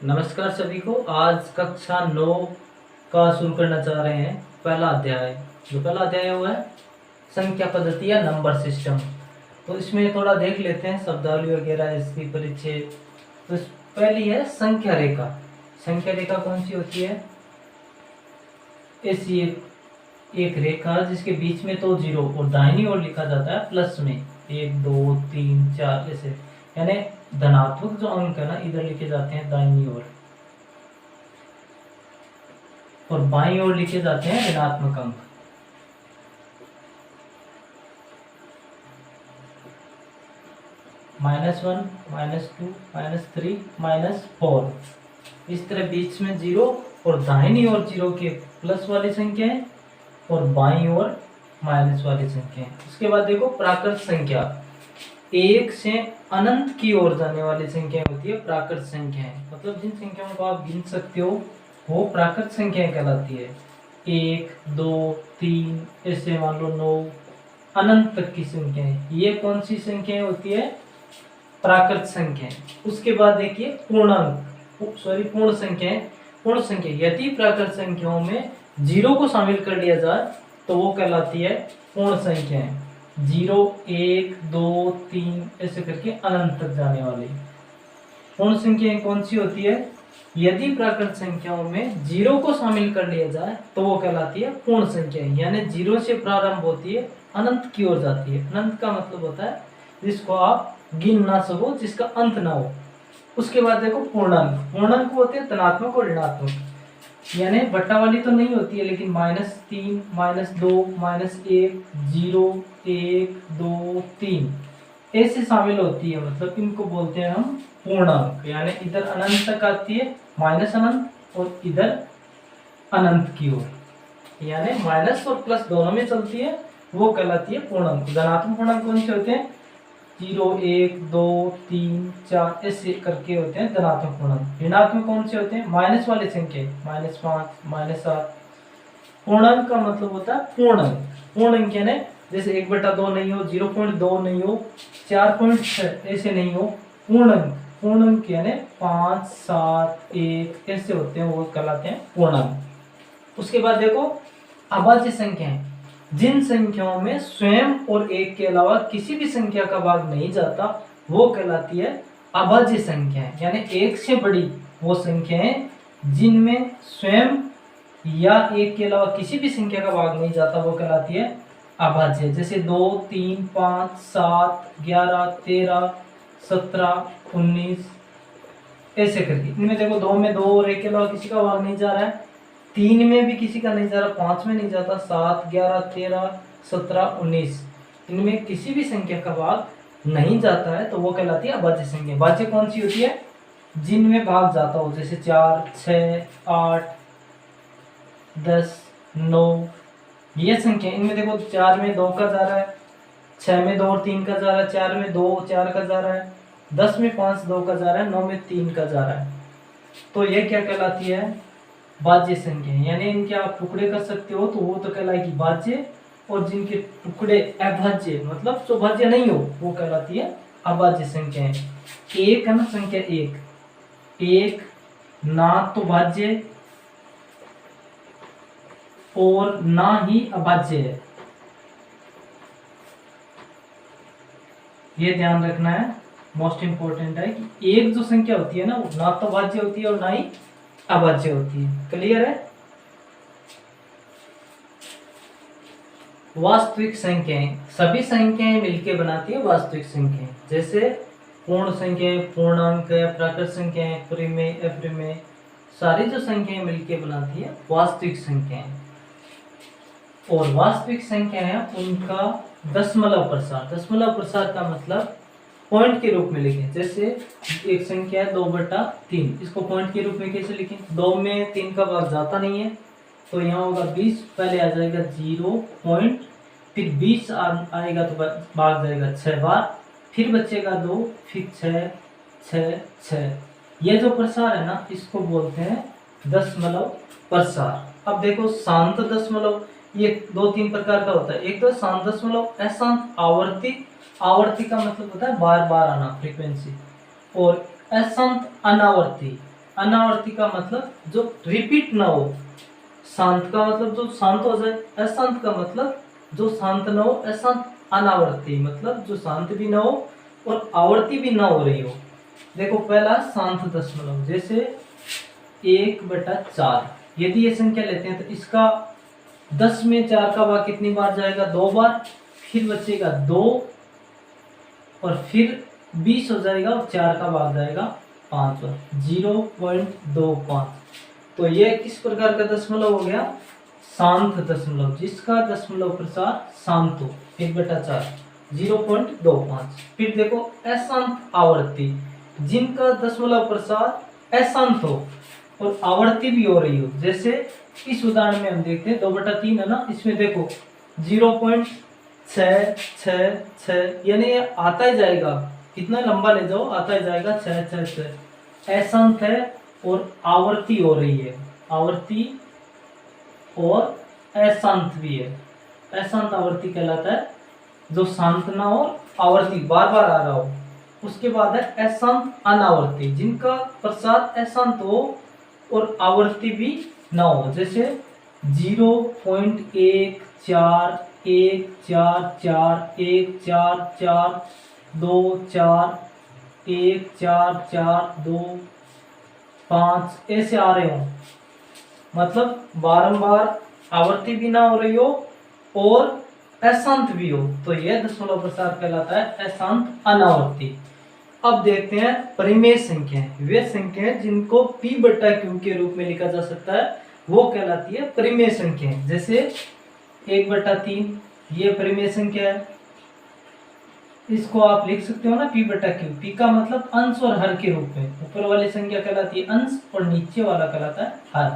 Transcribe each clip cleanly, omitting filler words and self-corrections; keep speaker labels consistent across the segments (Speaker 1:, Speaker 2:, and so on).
Speaker 1: नमस्कार सभी को। आज कक्षा 9 का शुरू करना चाह रहे हैं। पहला अध्याय वो है संख्या पद्धति या नंबर सिस्टम। तो इसमें थोड़ा देख लेते हैं शब्दावली वगैरह, इसकी परिचय। तो पहली है संख्या रेखा। संख्या रेखा कौन सी होती है? ऐसी एक रेखा जिसके बीच में तो जीरो और दाहिनी ओर लिखा जाता है प्लस में 1 2 3 4 ऐसे, यानी धनात्मक जो अंक है ना इधर लिखे जाते हैं दाहिनी ओर और बाईं ओर लिखे जाते हैं ऋणात्मक अंक। -1 -2 -3 -4, इस तरह बीच में जीरो और दाहिनी ओर जीरो के प्लस वाली संख्याएं और बाईं ओर माइनस वाली संख्याएं। उसके बाद देखो प्राकृत संख्या, एक से अनंत की ओर जाने वाली संख्या होती है प्राकृत संख्याएं। मतलब जिन संख्याओं को आप गिन सकते हो वो प्राकृत संख्याएं कहलाती है। 1 2 3 ऐसे मान लो 9 अनंत तक की संख्याएं, ये कौन सी संख्याएं होती है? प्राकृत संख्याएं। उसके बाद देखिए पूर्ण संख्याएं। पूर्ण संख्या यदि प्राकृत संख्याओं में जीरो को शामिल कर लिया जाए तो वो कहलाती है पूर्ण संख्याएं। 0 1 2 3 ऐसे करके अनंत तक जाने वाली पूर्ण संख्याएं कौन सी होती है? यदि प्राकृत संख्याओं में जीरो को शामिल कर लिया जाए तो वो कहलाती है पूर्ण संख्याएं, यानी जीरो से प्रारंभ होती है अनंत की ओर जाती है। अनंत का मतलब होता है जिसको आप गिन ना सको, जिसका अंत ना हो। उसके बाद देखो पूर्णांक। पूर्णांक होते हैं धनात्मक और ऋणात्मक, यानी बट्टा वाली तो नहीं होती है, लेकिन -3 -2 -1 0 1 2 3 ऐसे शामिल होती है। मतलब इनको बोलते हैं हम पूर्णांक, यानी इधर अनंत तक आती है माइनस अनंत और इधर अनंत की ओर, यानी माइनस और प्लस दोनों में चलती है, वो कहलाती है पूर्णांक। धनात्मक पूर्णांक कौन से होते हैं? 0 1 2 3 4 ऐसे करके होते हैं धनात्मक पूर्णांक। ऋणात्मक कौन से होते हैं? माइनस वाले संख्या, -5 -7। पूर्णांक का मतलब होता है पूर्णांक। पूर्णांक यानी जैसे 1/2 नहीं हो, 0.2 नहीं हो, 4.6 ऐसे नहीं हो। पूर्णांक पूर्णांक यानी 5 7 1 ऐसे होते हैं, वो कहलाते हैं पूर्णांक। उसके बाद देखो अभाज्य संख्याएं, जिन संख्याओं में स्वयं और एक के अलावा किसी भी संख्या का भाग नहीं जाता वो कहलाती है अभाज्य संख्याएं। यानी एक से बड़ी वो संख्याएं जिनमें स्वयं या एक के अलावा किसी भी संख्या का भाग नहीं जाता वो कहलाती है अभाज्य। जैसे 2 3 5 7 11 13 17 19 ऐसे करके। इनमें देखो 2 में 2 और एक के अलावा किसी का भाग नहीं जा रहा है, 3 में भी किसी का नहीं जा रहा, 5 में नहीं जाता, 7 11 13 17 19 इनमें किसी भी संख्या का भाग नहीं जाता है तो वो कहलाती है अभाज्य संख्या। भाज्य कौन सी होती है? जिनमें भाग जाता हो, जैसे 4 6 8 10 9 ये संख्या। इनमें देखो 4 में 2 का जा रहा है, 6 में 2 और 3 का जा रहा है, 4 में 2 4 का जा रहा है, 10 में 5 2 का जा रहा है, 9 में 3 का जा रहा है। तो ये क्या कहलाती है? भाज्य संख्या। यानी इनके आप टुकड़े कर सकते हो तो वो तो कहलाएगी भाज्य, और जिनके टुकड़े अभाज्य मतलब जो भाज्य नहीं हो वो कहलाती है अभाज्य संख्याएं। एक है ना संख्या एक ना तो भाज्य और ना ही अभाज्य है, ये ध्यान रखना है। मोस्ट इंपोर्टेंट है कि एक जो संख्या होती है ना वो ना तो भाज्य होती है और ना ही अभाज्य होती है। क्लियर है? वास्तविक संख्याएं, सभी संख्याएं मिलकर बनाती है वास्तविक संख्याएं। जैसे पूर्ण संख्याएं, पूर्णांक, प्राकृत संख्याएं, परिमेय, अपरिमेय, सारी जो संख्याएं मिलकर बनाती है वास्तविक संख्याएं। और वास्तविक संख्या है उनका दशमलव प्रसार का मतलब पॉइंट के रूप में लिखें। जैसे एक संख्या है 2/3, इसको पॉइंट के रूप में कैसे लिखें? 2 में 3 का भाग जाता नहीं है तो यहाँ होगा 20, पहले आ जाएगा 0 पॉइंट, फिर 20 आएगा तो भाग जाएगा 6 बार, फिर बचेगा 2, फिर 6 6 6। ये जो प्रसार है ना इसको बोलते हैं दशमलव प्रसार। अब देखो शांत दशमलव, ये 2-3 प्रकार का होता है। एक तो शांत दशमलव, अशांत आवर्ती। आवर्ती का मतलब होता है बार बार आना, फ्रीक्वेंसी। और अशांत अनावर्ती। अनावर्ती का मतलब जो रिपीट ना हो, शांत का मतलब जो शांत हो जाए, अशांत का मतलब जो शांत ना हो, अशांत। अनावर्ती मतलब जो शांत भी ना हो और आवर्ती भी ना हो रही हो। देखो पहला शांत दशमलव, जैसे 1/4, यदि ये संख्या लेते हैं तो इसका 10 में 4 का भाग कितनी बार जाएगा, 2 बार, फिर बचेगा 2 और फिर 20 हो जाएगा और 4 का भाग जाएगा 5 बार, 0.25। तो ये किस प्रकार का दशमलव हो गया, शांत दशमलव, जिसका दशमलव प्रसार शांत हो, 1/4, 0.25। फिर देखो अशांत आवर्ती, जिनका दशमलव प्रसार अशांत हो और आवर्ती भी हो रही हो। जैसे इस उदाहरण में हम देखते हैं 2/3 है ना, इसमें देखो 0.666, यानी ये आता ही जाएगा, कितना लंबा ले जाओ आता ही जाएगा 666। अशांत है और आवर्ती हो रही है, आवर्ती और अशांत भी है। अशांत आवर्ती कहलाता है जो शांत ना हो, आवर्ती बार बार आ रहा हो। उसके बाद है अशांत अनावर्ती, जिनका प्रसार अशांत हो और आवर्ती भी ना हो। जैसे 0.14441442412 ऐसे आ रहे हो, मतलब बारंबार आवर्ती भी ना हो रही हो और अशांत भी हो, तो यह दशमलव प्रसार कहलाता है अशांत अनावर्ती। अब देखते हैं परिमेय संख्याएं, वे संख्याएं जिनको p/q के रूप में लिखा जा सकता है, वो कहलाती है परिमेय संख्याएं। जैसे 1/3 ये परिमेय संख्या है, इसको आप लिख सकते हो ना p/q। p का मतलब अंश और हर के रूप में, ऊपर वाली संख्या कहलाती है अंश और नीचे वाला कहलाता है हर।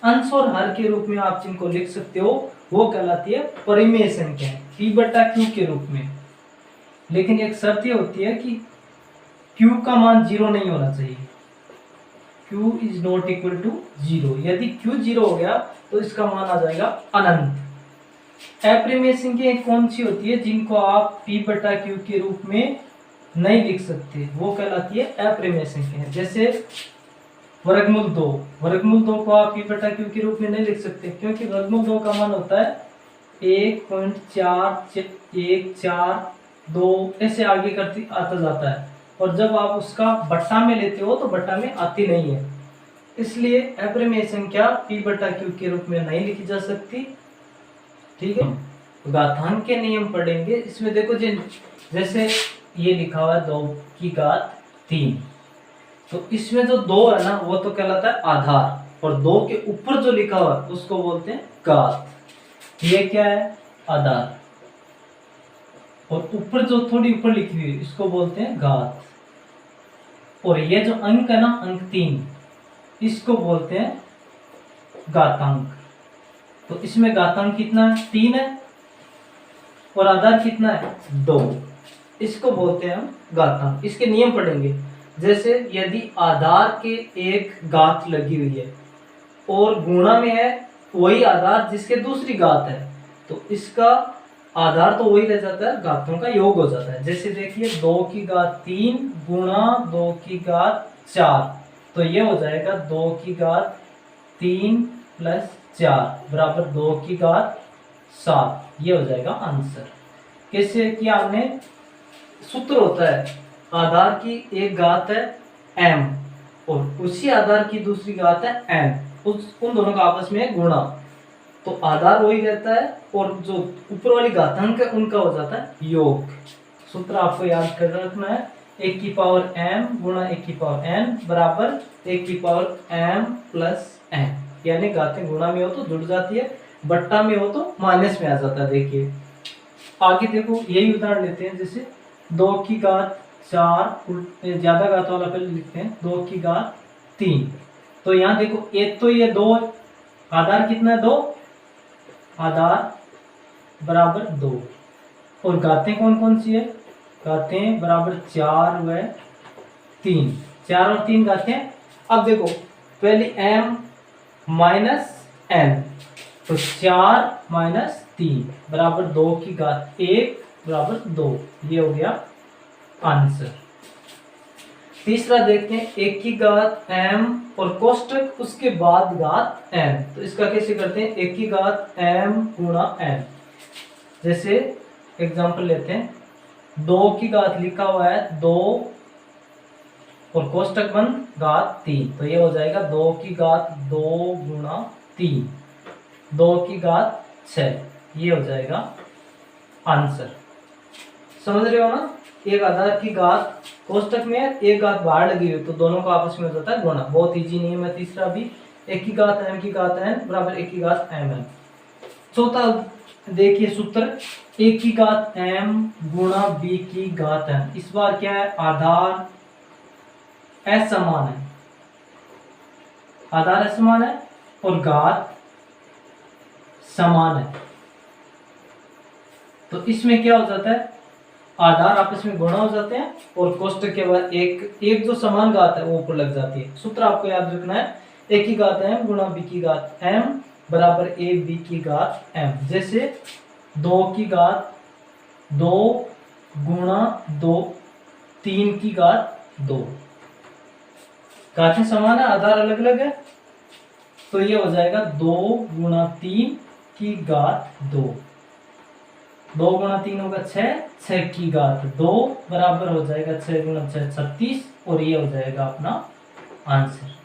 Speaker 1: अंश और हर के रूप में आप जिनको लिख सकते हो वो कहलाती है परिमेय संख्या, p/q के रूप में। लेकिन एक शर्त ये होती है कि q का मान 0 नहीं होना चाहिए, q is not equal to 0। यदि q 0 हो गया तो इसका मान आ जाएगा अनंत। अपरिमेय संख्या कौन सी होती है जिनको आप p/q के रूप में नहीं लिख सकते, वो कहलाती है अपरिमेय संख्या। जैसे वर्गमूल 2, वर्गमूल 2 को आप p/q के रूप में नहीं लिख सकते, क्योंकि वर्गमूल 2 का मान होता है 1.4142, ऐसे आगे करती आता जाता है, और जब आप उसका बट्टा में लेते हो तो बट्टा में आती नहीं है। इसलिए अपरिमेय संख्या p/q के रूप में नहीं लिखी जा सकती। ठीक है, घातांक के नियम पढ़ेंगे। इसमें देखो जैसे ये लिखा हुआ है 2⁻3, तो इसमें जो 2 है ना वो तो कहलाता है आधार, और 2 के ऊपर जो लिखा हुआ है उसको बोलते हैं घात। ये क्या है, आधार, और ऊपर जो थोड़ी ऊपर लिखी हुई है इसको बोलते हैं घात। और ये जो अंक है ना, अंक 3, इसको बोलते हैं घातांक। तो इसमें घातांक कितना है, 3 है, और आधार कितना है, 2। इसको बोलते हैं हम घातांक। इसके नियम पढ़ेंगे। जैसे यदि आधार के एक घात लगी हुई है और गुणा में है वही आधार जिसके दूसरी घात है, तो इसका आधार तो वही रह जाता है, घातों का योग हो जाता है। जैसे देखिए 2⁻3 गुणा 2⁻4, तो ये हो जाएगा 2⁻3 + 4 बराबर 2⁻7। ये हो जाएगा आंसर। कैसे किया हमने, सूत्र होता है आधार की एक घात है m और उसी आधार की दूसरी घात है n, उन दोनों का आपस में गुणा, तो आधार वही रहता है और जो ऊपर वाली घातांक है उनका हो जाता है योग। सूत्र आपको याद कर रखना है, 1m गुणा 1n बराबर 1m + n, यानी घातें गुणा में हो तो जुड़ जाती है, बट्टा में हो तो माइनस में आ जाता है। देखिए आगे देखो, यही उदाहरण लेते हैं। जैसे 2⁻4, ज्यादा घात वाला पहले लिखते हैं, 2⁻3। तो यहाँ देखो एक तो ये 2, आधार कितना है, 2, आधार बराबर 2, और घातें कौन कौन सी है, घातें बराबर 4 व 3, 4 और 3 घातें। अब देखो पहले m - n, तो 4 - 3 बराबर 2⁻1 बराबर 2, ये हो गया आंसर। तीसरा देखते हैं एक की घात m और कोष्टक उसके बाद घात n। तो इसका कैसे करते हैं, एक की घात m गुणा n। जैसे एग्जांपल लेते हैं, 2 की घात लिखा हुआ है 2 और कोष्टक बंद घात 3, तो ये हो जाएगा 2 की घात 2 गुणा 3, 2 की घात 6, ये हो जाएगा आंसर। समझ रहे हो ना, एक आधार की घात कोष्टक में है, एक घात बाहर लगी हुई, तो दोनों का आपस में हो जाता है गुणा। बहुत इजी नियम है तीसरा भी, एक की घात m की घात n बराबर एक की घात mn। चौथा देखिए सूत्र, एक की घात m गुणा b की घात n। इस बार क्या है, आधार असमान है, आधार असमान है और घात समान है। तो इसमें क्या हो जाता है, आधार आपस में गुणा हो जाते हैं और कोष्टक के बाद एक जो समान घात है वो ऊपर लग जाती है। सूत्र आपको याद रखना है, एक की घात m गुणा b की घात m बराबर a b की घात m। जैसे 2 की घात 2 गुणा 2, 3 की घात 2, घातें समान है, आधार अलग अलग है, तो ये हो जाएगा 2 गुणा 3 की घात 2, 2 गुणा 3 होगा 6, 6 की घात 2 बराबर हो जाएगा 6 गुणा 6 36, और ये हो जाएगा अपना आंसर।